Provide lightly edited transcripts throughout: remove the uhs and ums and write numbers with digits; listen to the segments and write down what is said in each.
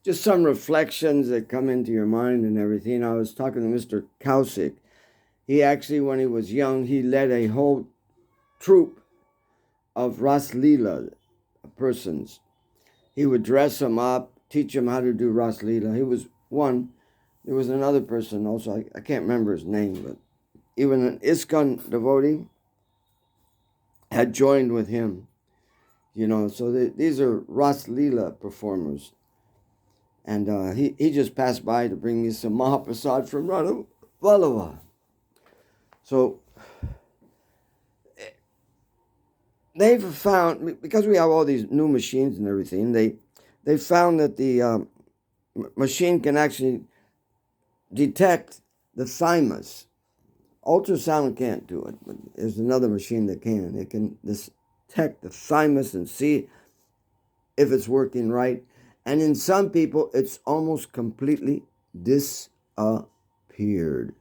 just some reflections that come into your mind and everything. I was talking to Mr. Kausick. He actually, when he was young, he led a whole troop of Ras Leela persons. He would dress them up, teach them how to do Ras Leela. He was one. There was another person also. I can't remember his name, but even an ISKCON devotee had joined with him. So these are Ras Leela performers. And he just passed by to bring me some Mahaprasad from Radha Vallabha. So they've found, because we have all these new machines and everything, they found that the machine can actually detect the thymus. Ultrasound can't do it, but there's another machine that can. It can detect the thymus and see if it's working right. And in some people, it's almost completely disappeared.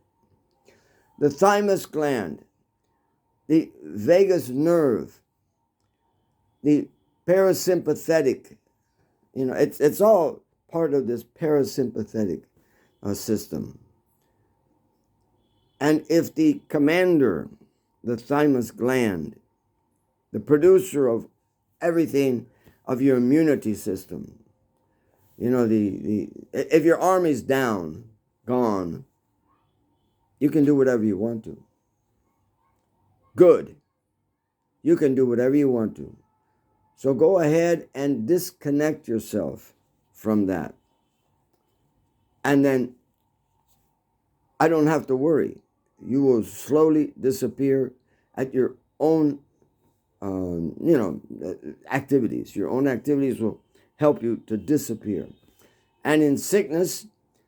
The thymus gland, the vagus nerve, the parasympathetic, it's all part of this parasympathetic system. And if the commander, the thymus gland, the producer of everything of your immunity system, if your army's down, gone, you can do whatever you want to. Good. You can do whatever you want to. So go ahead and disconnect yourself from that. And then I don't have to worry. You will slowly disappear at your own, activities. Your own activities will help you to disappear. And in sickness,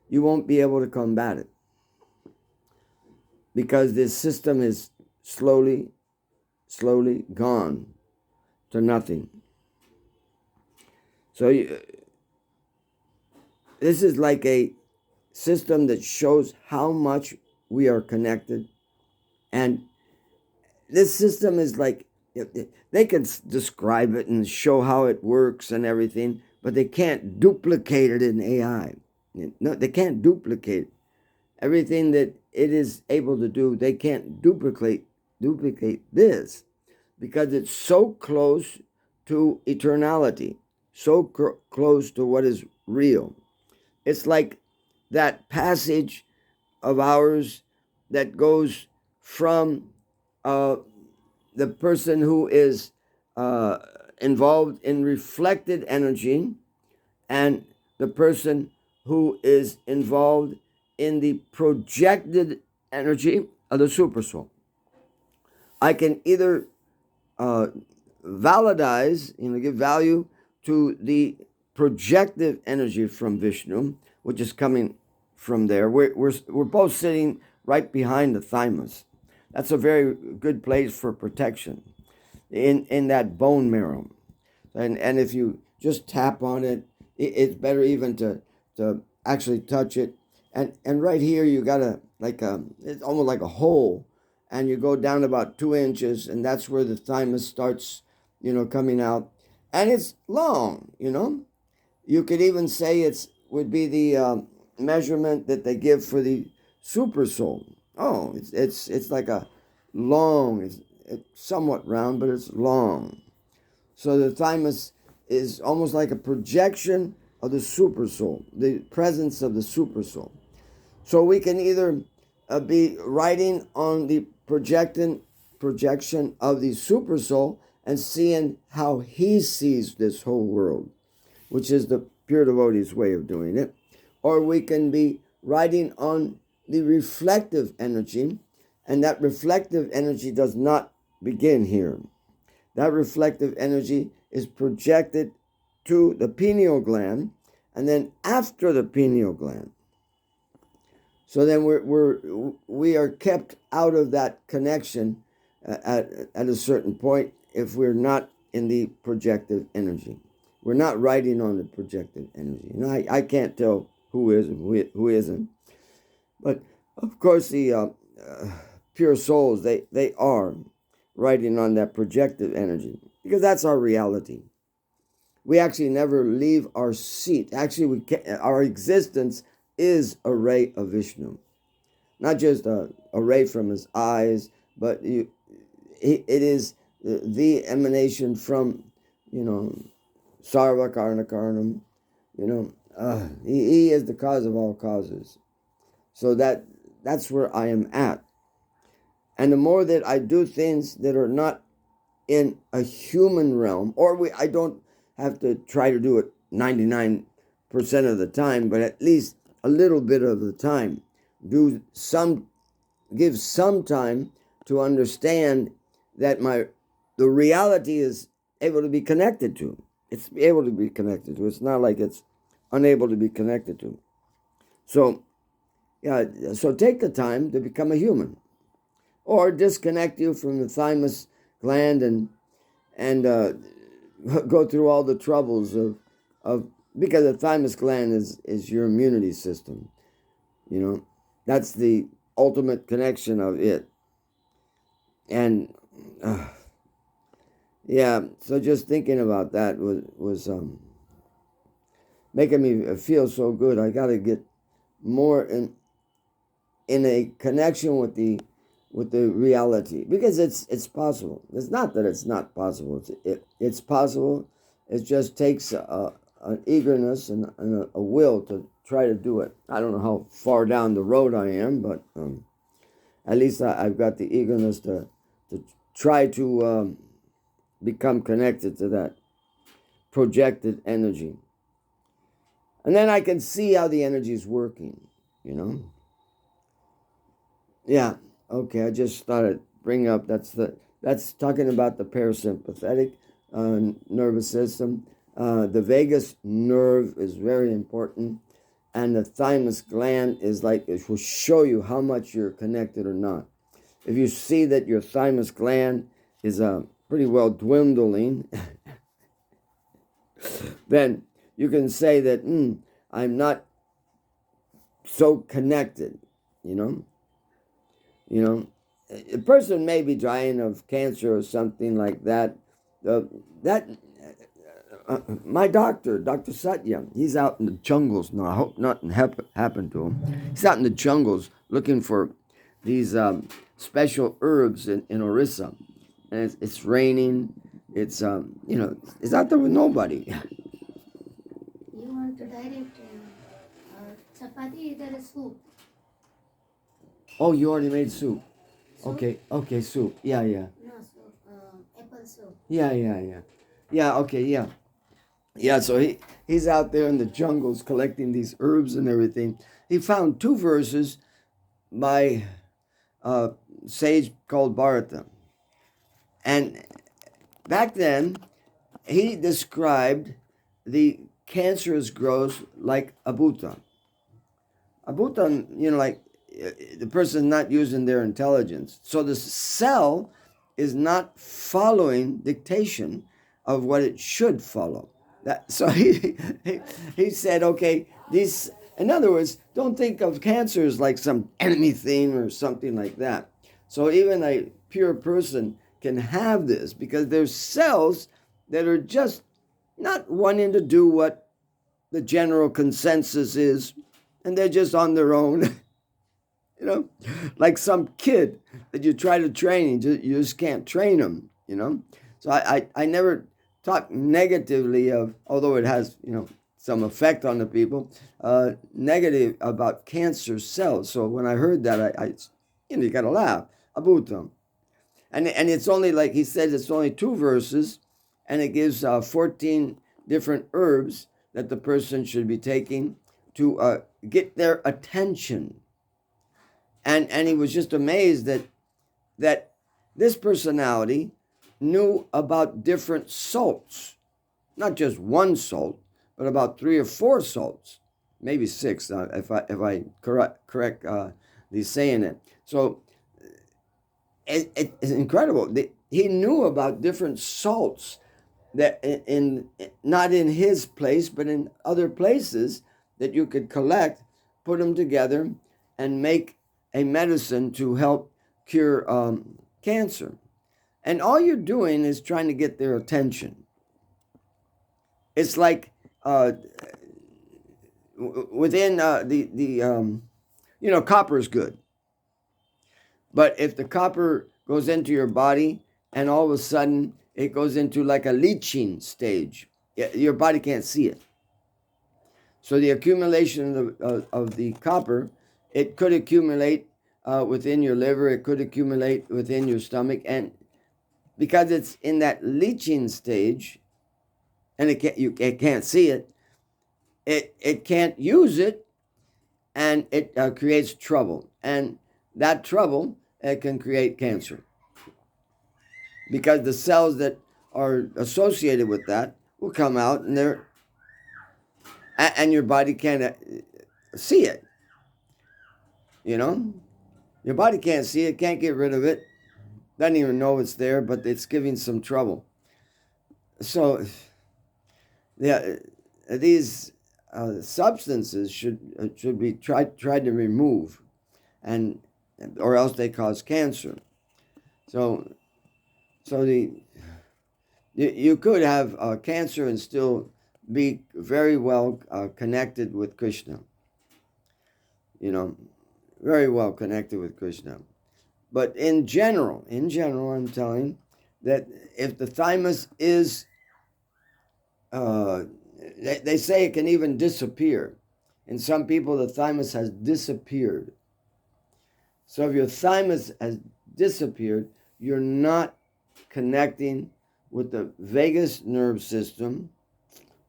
you won't be able to combat it, because this system is slowly gone to nothing. So this is like a system that shows how much we are connected. And this system is like, they can describe it and show how it works and everything, but they can't duplicate it in AI. No, they can't duplicate everything that it is able to do. They can't duplicate this, because it's so close to eternality, so close to what is real. It's like that passage of ours that goes from the person who is involved in reflected energy and the person who is involved in the projected energy of the supersoul. I can either validize, give value to the projective energy from Vishnu, which is coming from there. We're both sitting right behind the thymus. That's a very good place for protection in that bone marrow. And if you just tap on it, it's better even to actually touch it. And right here you got it's almost like a hole, and you go down about 2 inches, and that's where the thymus starts, coming out. And it's long, You could even say would be the measurement that they give for the super soul. Oh, it's like a long, it's somewhat round, but it's long. So the thymus is almost like a projection of the super soul, the presence of the super soul. So we can either be writing on the projection of the super soul and seeing how he sees this whole world, which is the pure devotee's way of doing it. Or we can be writing on the reflective energy, and that reflective energy does not begin here. That reflective energy is projected to the pineal gland, and then after the pineal gland. So then we are kept out of that connection at a certain point if we're not in the projective energy. We're not writing on the projective energy. I can't tell who is and who isn't. But of course, the pure souls, they are writing on that projective energy, because that's our reality. we actually never leave our seat. Actually, our existence is a ray of Vishnu. Not just a ray from his eyes, but it is the emanation from, Sarva Karna Karnam. He is the cause of all causes. So that's where I am at. And the more that I do things that are not in a human realm, or I don't have to try to do it 99% of the time, but at least a little bit of the time, give some time to understand that the reality is able to be connected to. It's able to be connected to. It's not like it's unable to be connected to. So, so take the time to become a human, or disconnect you from the thymus gland and go through all the troubles of because the thymus gland is your immunity system. That's the ultimate connection of it. And so just thinking about that was making me feel so good. I got to get more in a connection with the reality, because it's possible. It's not that it's not possible. It's possible. It just takes an eagerness and a will to try to do it. I don't know how far down the road I am, but at least I've got the eagerness to try to become connected to that projected energy. And then I can see how the energy is working, Yeah, okay, I just thought I'd bring up, that's talking about the parasympathetic nervous system. The vagus nerve is very important, and the thymus gland it will show you how much you're connected or not. If you see that your thymus gland is pretty well dwindling, then you can say that, I'm not so connected, A person may be dying of cancer or something like that. My doctor, Dr. Satya, he's out in the jungles now. I hope nothing happened to him. He's out in the jungles looking for these special herbs in Orissa. And it's raining. It's, it's out there with nobody. You want to direct chapati, either a soup. Oh, you already made soup. Soup? Okay, soup. Yeah. No, soup. Apple soup. Yeah. Yeah, okay, yeah. Yeah, so he's out there in the jungles collecting these herbs and everything. He found 2 verses by a sage called Bharata. And back then, he described the cancerous growth like a bhuta. A bhuta, like the person not using their intelligence. So the cell is not following dictation of what it should follow. So he said, okay, in other words, don't think of cancer as like some enemy thing or something like that. So even a pure person can have this, because there's cells that are just not wanting to do what the general consensus is, and they're just on their own. Like some kid that you try to train, you just can't train them, So I never talk negatively of, although it has, some effect on the people, negative about cancer cells. So when I heard that, I you got to laugh. Abutam. And it's only, like he says, it's only 2 verses, and it gives 14 different herbs that the person should be taking to get their attention. And he was just amazed that this personality knew about different salts, not just one salt, but about 3 or 4 salts, maybe 6, if I correctly saying it. So it's incredible. He knew about different salts that not in his place, but in other places that you could collect, put them together, and make a medicine to help cure cancer. And all you're doing is trying to get their attention. It's like within copper is good. But if the copper goes into your body and all of a sudden it goes into like a leaching stage, your body can't see it. So the accumulation of the copper, it could accumulate within your liver, it could accumulate within your stomach, and because it's in that leaching stage, and it can't see it, it can't use it, and it creates trouble, and that trouble can create cancer, because the cells that are associated with that will come out, and your body can't see it. Your body can't see it, can't get rid of it, doesn't even know it's there, but it's giving some trouble. So, yeah, these substances should be tried to remove, or else they cause cancer. So you could have cancer and still be very well connected with Krishna. Very well connected with Krishna. But in general, I'm telling that if the thymus is, they say it can even disappear. In some people, the thymus has disappeared. So if your thymus has disappeared, you're not connecting with the vagus nerve system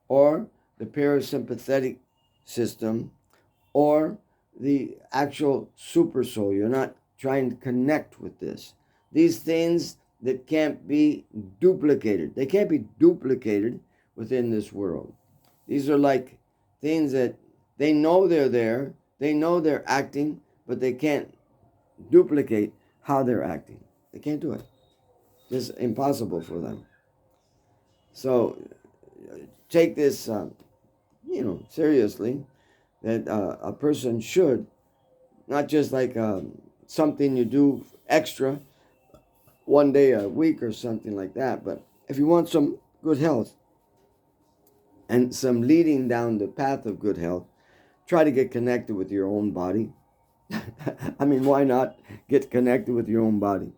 or the parasympathetic system or the actual super soul. You're not trying to connect with this. These things that can't be duplicated. They can't be duplicated within this world. These are like things that they know they're there, they know they're acting, but they can't duplicate how they're acting. They can't do it. It's impossible for them. So take this, seriously, that a person should, not just like something you do extra one day a week or something like that, but if you want some good health and some leading down the path of good health, try to get connected with your own body. I mean, why not get connected with your own body?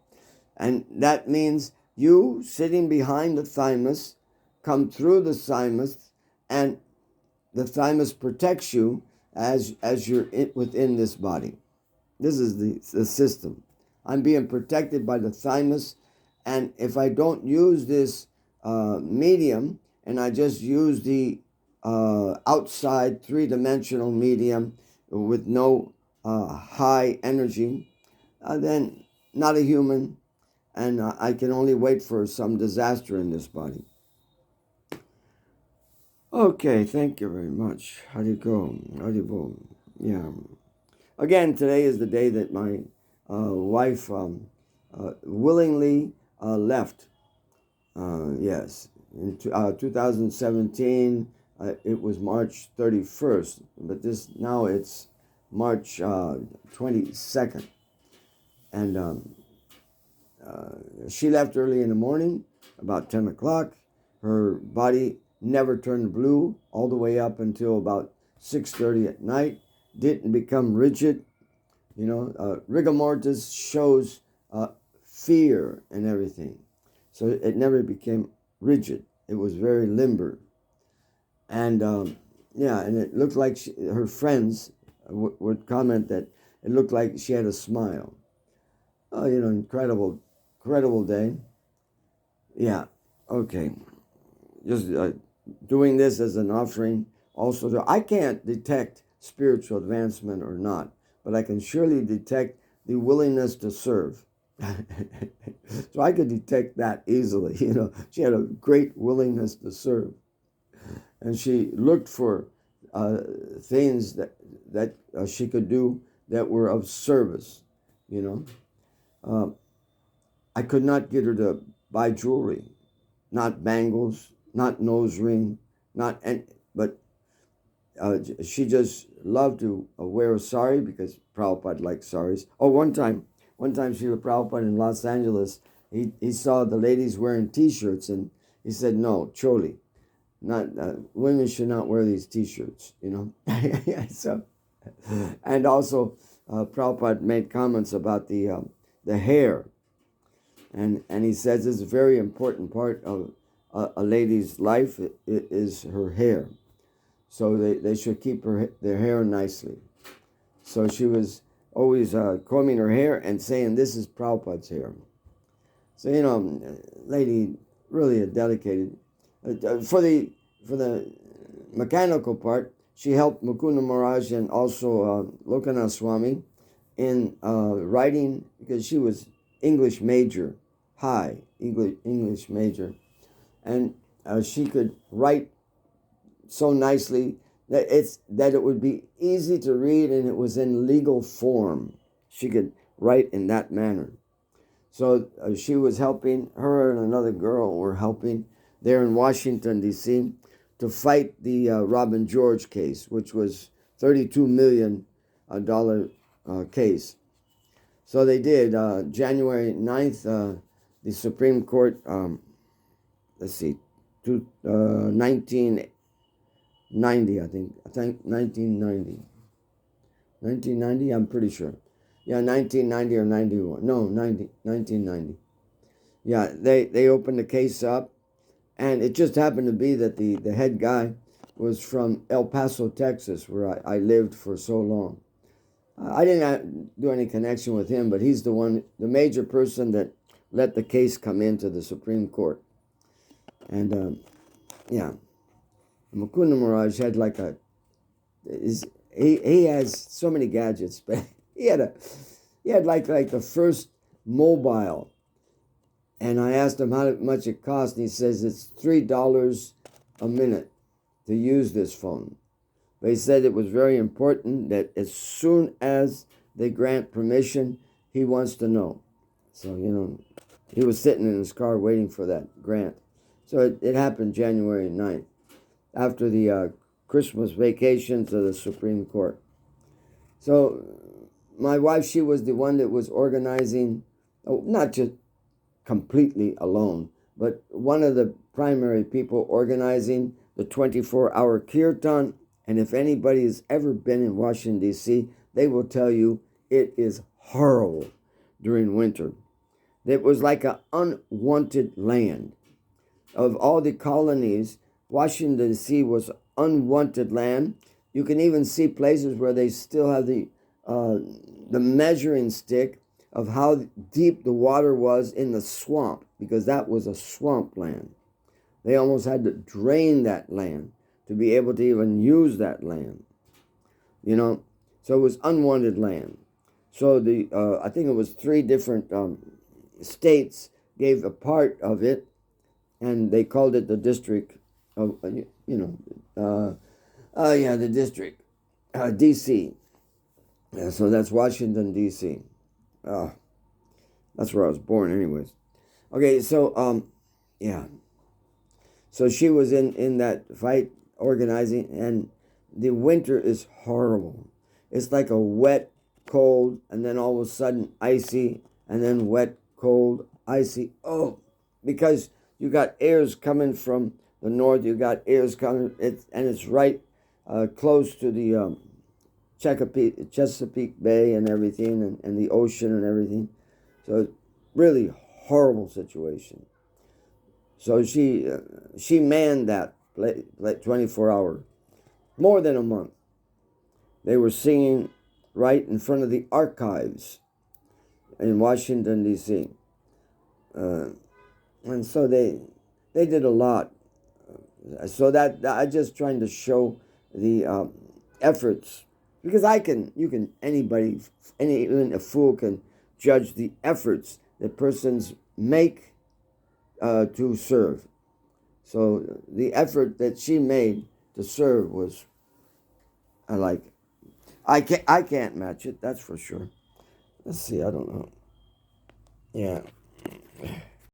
And that means you sitting behind the thymus, come through the thymus, and the thymus protects you as you're within this body. This is the system. I'm being protected by the thymus, and if I don't use this medium, and I just use the outside three-dimensional medium with no high energy, then not a human, and I can only wait for some disaster in this body. Okay, thank you very much. Haribol. Yeah. Again, today is the day that my wife willingly left. Yes, in 2017, it was March 31st, but now it's March 22nd. And she left early in the morning, about 10 o'clock. Her body never turned blue all the way up until about 6:30 at night. Didn't become rigid. Rigor mortis shows fear and everything. So it never became rigid. It was very limber. And and it looked like her friends would comment that it looked like she had a smile. Oh, incredible day. Yeah, okay. Just doing this as an offering. Also, I can't detect spiritual advancement or not, but I can surely detect the willingness to serve. So I could detect that easily. She had a great willingness to serve, and she looked for things that she could do that were of service. I could not get her to buy jewelry, not bangles, not nose ring, but she just loved to wear a sari because Prabhupada liked saris. Oh, one time Srila Prabhupada in Los Angeles, he saw the ladies wearing T-shirts, and he said, no, choli. not women should not wear these T-shirts, you know. So, and also, Prabhupada made comments about the hair, and he says it's a very important part of a lady's life is her hair. So they should keep their hair nicely. So she was always combing her hair and saying, "This is Prabhupada's hair." So, you know, lady really dedicated. For the mechanical part, she helped Mukunda Maharaj and also Lokanath Swami in writing, because she was English major, high English major, and she could write so nicely that it would be easy to read, and it was in legal form. She could write in that manner. So she was helping, her and another girl were helping there in Washington, D.C., to fight the Robin George case, which was $32 million case. So they did. January 9th, the Supreme Court, 1990, I think 1990. 1990, I'm pretty sure. Yeah, 1990 or 91. No, 1990. Yeah, they opened the case up, and it just happened to be that the head guy was from El Paso, Texas, where I lived for so long. I didn't do any connection with him, but he's the major person that let the case come into the Supreme Court. And yeah, Mukunda Maharaj had he has so many gadgets, but he had like the first mobile, and I asked him how much it cost, and he says it's $3 a minute to use this phone. But he said it was very important that as soon as they grant permission, he wants to know. So, you know, he was sitting in his car waiting for that grant. So it happened January 9th, after the Christmas vacation to the Supreme Court. So my wife, she was the one that was organizing, not just completely alone, but one of the primary people organizing the 24-hour kirtan. And if anybody has ever been in Washington, D.C., they will tell you it is horrible during winter. It was like an unwanted land. Of all the colonies, Washington, D.C. was unwanted land. You can even see places where they still have the measuring stick of how deep the water was in the swamp, because that was a swamp land. They almost had to drain that land to be able to even use that land, you know. So it was unwanted land. So I think it was 3 different states gave a part of it, and they called it the district of, the district, D.C. Yeah, so that's Washington, D.C. That's where I was born anyways. Okay, so, yeah. So she was in that fight organizing, and the winter is horrible. It's like a wet, cold, and then all of a sudden icy, and then wet, cold, icy. Oh, because you got airs coming from the north, you got airs coming, and it's right close to the Chesapeake Bay and everything, and the ocean and everything. So really horrible situation. So she manned that like 24 hours, more than a month. They were singing right in front of the archives in Washington, D.C. And so they did a lot. So that I just trying to show the efforts, because anybody, even a fool can judge the efforts that persons make to serve. So the effort that she made to serve was, I like it. I can't match it, that's for sure. Let's see, I don't know. Yeah.